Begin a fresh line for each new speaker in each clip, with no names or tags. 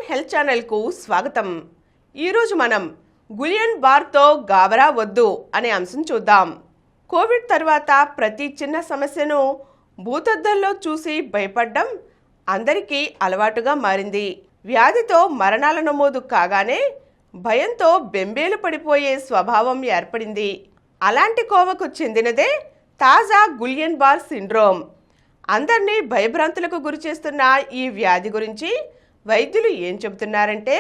Health ఛానల్కు స్వాగతం. ఈరోజు మనం గులియన్ బార్తో గాబరా వద్దు అనే అంశం చూద్దాం. కోవిడ్ తర్వాత ప్రతి చిన్న సమస్యను భూతద్దంలో చూసి భయపడ్డం అందరికీ అలవాటుగా మారింది. వ్యాధితో మరణాల నమోదు కాగానే భయంతో బెంబేలు పడిపోయే స్వభావం ఏర్పడింది. అలాంటి కోవకు చెందినదే తాజా గులియన్ బార్ సిండ్రోమ్. అందరినీ భయభ్రాంతులకు గురిచేస్తున్న ఈ వ్యాధి గురించి వైద్యులు ఏం చెబుతున్నారంటే,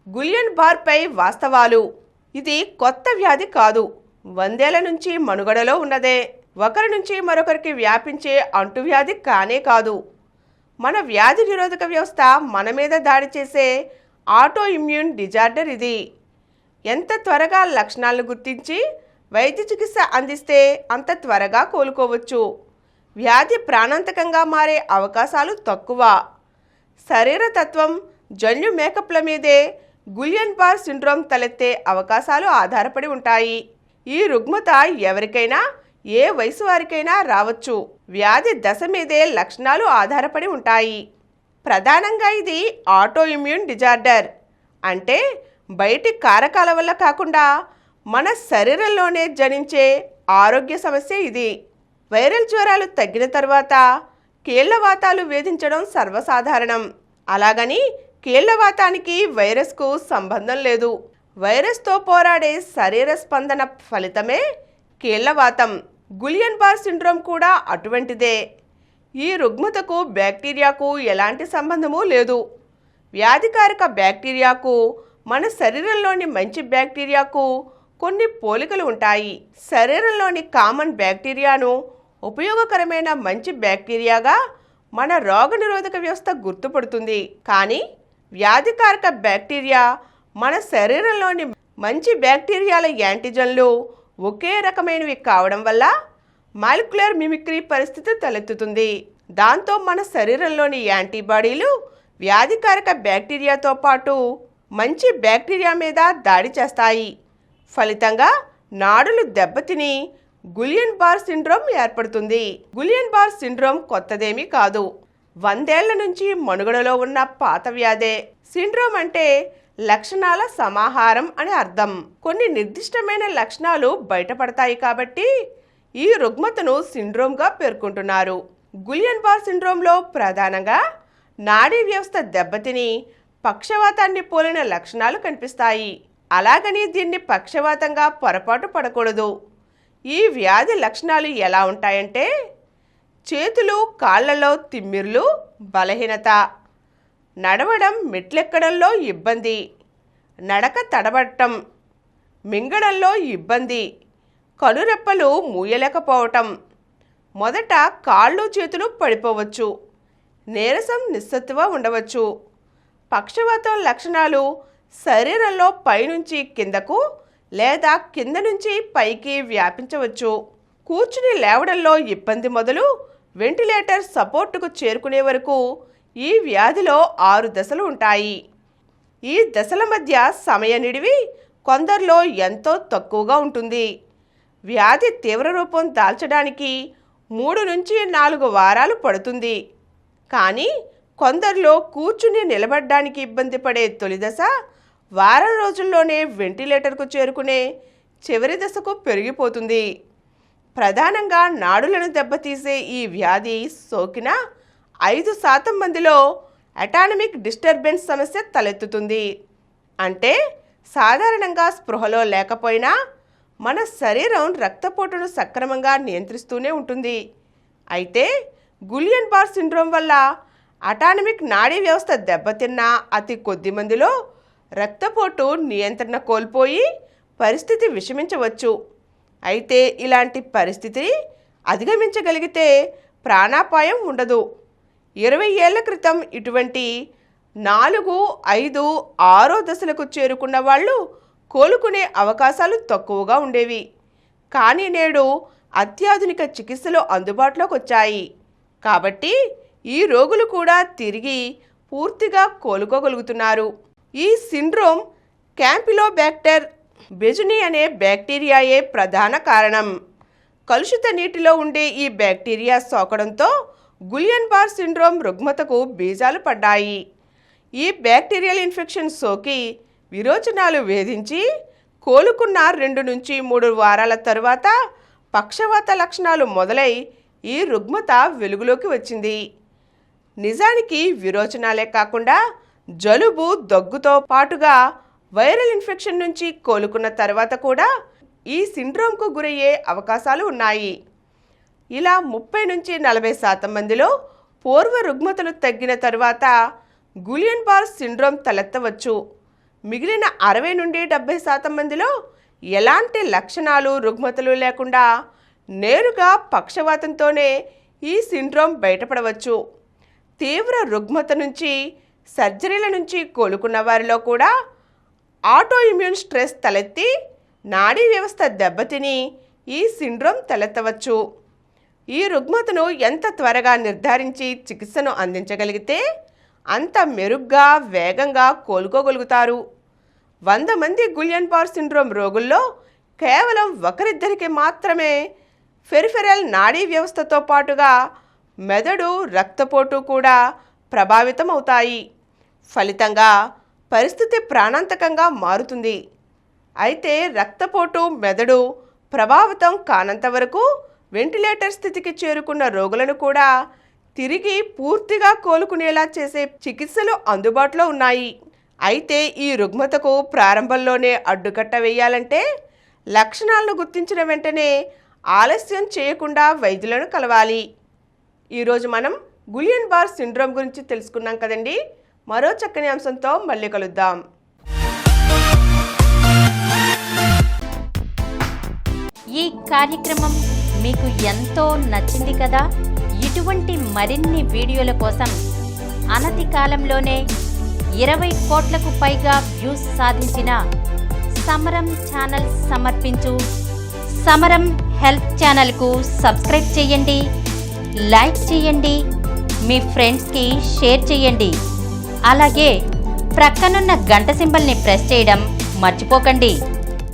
గులియన్ బార్పై వాస్తవాలు. ఇది కొత్త వ్యాధి కాదు, 100 ఏళ్ల నుంచి మనుగడలో ఉన్నదే. ఒకరి నుంచి మరొకరికి వ్యాపించే అంటువ్యాధి కానే కాదు. మన వ్యాధి నిరోధక వ్యవస్థ మన మీద దాడి చేసే ఆటో ఇమ్యూన్ డిజార్డర్ ఇది. ఎంత త్వరగా లక్షణాలను గుర్తించి వైద్య చికిత్స అందిస్తే అంత త్వరగా కోలుకోవచ్చు. వ్యాధి ప్రాణాంతకంగా మారే అవకాశాలు తక్కువ. శరీరతత్వం, జన్యు మేకప్ల మీదే గులియన్ బార్ సిండ్రోమ్ తలెత్తే అవకాశాలు ఆధారపడి ఉంటాయి. ఈ రుగ్మత ఎవరికైనా, ఏ వయసు వారికైనా రావచ్చు. వ్యాధి దశ మీదే లక్షణాలు ఆధారపడి ఉంటాయి. ప్రధానంగా ఇది ఆటో ఇమ్యూన్ డిజార్డర్, అంటే బయటి కారకాల వల్ల కాకుండా మన శరీరంలోనే జనించే ఆరోగ్య సమస్య ఇది. వైరల్ జ్వరాలు తగ్గిన తర్వాత కీళ్లవాతాలు వేధించడం సర్వసాధారణం. అలాగని కీళ్లవాతానికి వైరస్కు సంబంధం లేదు. వైరస్తో పోరాడే శరీర స్పందన ఫలితమే కీళ్లవాతం. గులియన్ బార్ సిండ్రోమ్ కూడా అటువంటిదే. ఈ రుగ్మతకు బ్యాక్టీరియాకు ఎలాంటి సంబంధమూ లేదు. వ్యాధికారక బ్యాక్టీరియాకు మన శరీరంలోని మంచి బ్యాక్టీరియాకు కొన్ని పోలికలు ఉంటాయి. శరీరంలోని కామన్ బ్యాక్టీరియాను ఉపయోగకరమైన మంచి బ్యాక్టీరియాగా మన రోగనిరోధక వ్యవస్థ గుర్తుపడుతుంది. కానీ వ్యాధికారక బ్యాక్టీరియా మన శరీరంలోని మంచి బ్యాక్టీరియాల యాంటీజన్లు ఒకే రకమైనవి కావడం వల్ల మాలిక్యులర్ మిమిక్రీ పరిస్థితి తలెత్తుతుంది. దాంతో మన శరీరంలోని యాంటీబాడీలు వ్యాధికారక బ్యాక్టీరియాతో పాటు మంచి బ్యాక్టీరియా మీద దాడి చేస్తాయి. ఫలితంగా నాడులు దెబ్బతిని గులియన్ బార్ సిండ్రోమ్ ఏర్పడుతుంది. గులియన్ బార్ సిండ్రోమ్ కొత్తదేమీ కాదు, 100 ఏళ్ల నుంచి మనుగడలో ఉన్న పాత వ్యాధే. సిండ్రోమ్ అంటే లక్షణాల సమాహారం అని అర్థం. కొన్ని నిర్దిష్టమైన లక్షణాలు బయటపడతాయి కాబట్టి ఈ రుగ్మతను సిండ్రోమ్గా పేర్కొంటున్నారు. గులియన్ బార్ సిండ్రోమ్లో ప్రధానంగా నాడీ వ్యవస్థ దెబ్బతిని పక్షవాతాన్ని పోలిన లక్షణాలు కనిపిస్తాయి. అలాగని దీన్ని పక్షవాతంగా పొరపాటు పడకూడదు. ఈ వ్యాధి లక్షణాలు ఎలా ఉంటాయంటే, చేతులు కాళ్లలో తిమ్మిర్లు, బలహీనత, నడవడం మెట్లెక్కడంలో ఇబ్బంది, నడక తడబడటం, మింగడంలో ఇబ్బంది, కనురెప్పలు మూయలేకపోవటం, మొదట కాళ్ళు చేతులు పడిపోవచ్చు, నీరసం నిస్సత్తువ ఉండవచ్చు. పక్షవాతం లక్షణాలు శరీరంలో పైనుంచి కిందకు లేదా కింద నుంచి పైకి వ్యాపించవచ్చు. కూర్చుని లేవడంలో ఇబ్బంది మొదలు వెంటిలేటర్ సపోర్టుకు చేరుకునే వరకు ఈ వ్యాధిలో 6 దశలు ఉంటాయి. ఈ దశల మధ్య సమయ నిడివి కొందరిలో ఎంతో తక్కువగా ఉంటుంది. వ్యాధి తీవ్ర రూపం దాల్చడానికి 3 నుంచి 4 వారాలు పడుతుంది. కానీ కొందరిలో కూర్చుని నిలబడడానికి ఇబ్బంది పడే తొలి దశ వారం రోజుల్లోనే వెంటిలేటర్కు చేరుకునే చివరి దశకు పెరిగిపోతుంది. ప్రధానంగా నాడులను దెబ్బతీసే ఈ వ్యాధి సోకిన 5% మందిలో అటానమిక్ డిస్టర్బెన్స్ సమస్య తలెత్తుతుంది. అంటే సాధారణంగా స్పృహలో లేకపోయినా మన శరీరం రక్తపోటును సక్రమంగా నియంత్రిస్తూనే ఉంటుంది. అయితే గులియన్ బార్ సిండ్రోమ్ వల్ల అటానమిక్ నాడీ వ్యవస్థ దెబ్బతిన్న అతి కొద్ది మందిలో రక్తపోటు నియంత్రణ కోల్పోయి పరిస్థితి విషమించవచ్చు. అయితే ఇలాంటి పరిస్థితిని అధిగమించగలిగితే ప్రాణాపాయం ఉండదు. 20 ఏళ్ల క్రితం ఇటువంటి 4, 5, 6 దశలకు చేరుకున్న వాళ్ళు కోలుకునే అవకాశాలు తక్కువగా ఉండేవి. కానీ నేడు అత్యాధునిక చికిత్సలు అందుబాటులోకి వచ్చాయి. కాబట్టి ఈ రోగులు కూడా తిరిగి పూర్తిగా కోలుకోగలుగుతున్నారు. ఈ సిండ్రోమ్ క్యాంపిలోబ్యాక్టర్ బెజుని అనే బ్యాక్టీరియాయే ప్రధాన కారణం. కలుషిత నీటిలో ఉండే ఈ బ్యాక్టీరియా సోకడంతో గులియన్ బార్ సిండ్రోమ్ రుగ్మతకు బీజాలు పడ్డాయి. ఈ బ్యాక్టీరియల్ ఇన్ఫెక్షన్ సోకి విరోచనాలు వేధించి కోలుకున్న 2 నుంచి 3 వారాల తరువాత పక్షవాత లక్షణాలు మొదలై ఈ రుగ్మత వెలుగులోకి వచ్చింది. నిజానికి విరోచనాలే కాకుండా జలుబు, దగ్గుతో పాటుగా వైరల్ ఇన్ఫెక్షన్ నుంచి కోలుకున్న తర్వాత కూడా ఈ సిండ్రోమ్కు గురయ్యే అవకాశాలు ఉన్నాయి. ఇలా 30 నుంచి 40% మందిలో పూర్వ రుగ్మతలు తగ్గిన తరువాత గులియన్ బార్ సిండ్రోమ్ తలెత్తవచ్చు. మిగిలిన 60 నుండి 70% మందిలో ఎలాంటి లక్షణాలు, రుగ్మతలు లేకుండా నేరుగా పక్షవాతంతోనే ఈ సిండ్రోమ్ బయటపడవచ్చు. తీవ్ర రుగ్మత నుంచి, సర్జరీల నుంచి కోలుకున్న వారిలో కూడా ఆటో ఇమ్యూన్ స్ట్రెస్ తలెత్తి నాడీ వ్యవస్థ దెబ్బతిని ఈ సిండ్రోమ్ తలెత్తవచ్చు. ఈ రుగ్మతను ఎంత త్వరగా నిర్ధారించి చికిత్సను అందించగలిగితే అంత మెరుగ్గా, వేగంగా కోలుకోగలుగుతారు. 100 మంది గులియన్ బార్ సిండ్రోమ్ రోగుల్లో కేవలం 1-2కి మాత్రమే పెరిఫెరల్ నాడీ వ్యవస్థతో పాటుగా మెదడు, రక్తపోటు కూడా ప్రభావితం అవుతాయి. ఫలితంగా పరిస్థితి ప్రాణాంతకంగా మారుతుంది. అయితే రక్తపోటు, మెదడు ప్రభావితం కానంత వరకు వెంటిలేటర్ స్థితికి చేరుకున్న రోగులను కూడా తిరిగి పూర్తిగా కోలుకునేలా చేసే చికిత్సలు అందుబాటులో ఉన్నాయి. అయితే ఈ రుగ్మతకు ప్రారంభంలోనే అడ్డుకట్ట వేయాలంటే లక్షణాలను గుర్తించిన వెంటనే ఆలస్యం చేయకుండా వైద్యులను కలవాలి. ఈరోజు మనం గులియన్ బార్ సిండ్రోమ్ గురించి తెలుసుకున్నాం కదండి. మరో చక్కని అంశంతో మళ్ళీ కలుద్దాం.
ఈ కార్యక్రమం మీకు ఎంతో నచ్చింది కదా. ఇటువంటి మరిన్ని వీడియోల కోసం అనతి కాలంలోనే 20 కోట్లకు పైగా వ్యూస్ సాధించిన సమరం ఛానల్ సమర్పించు సమరం హెల్త్ ఛానల్కు సబ్స్క్రైబ్ చేయండి, లైక్ చేయండి, మీ ఫ్రెండ్స్కి షేర్ చేయండి. అలాగే ప్రక్కనున్న గంట సింబల్ని ప్రెస్ చేయడం మర్చిపోకండి.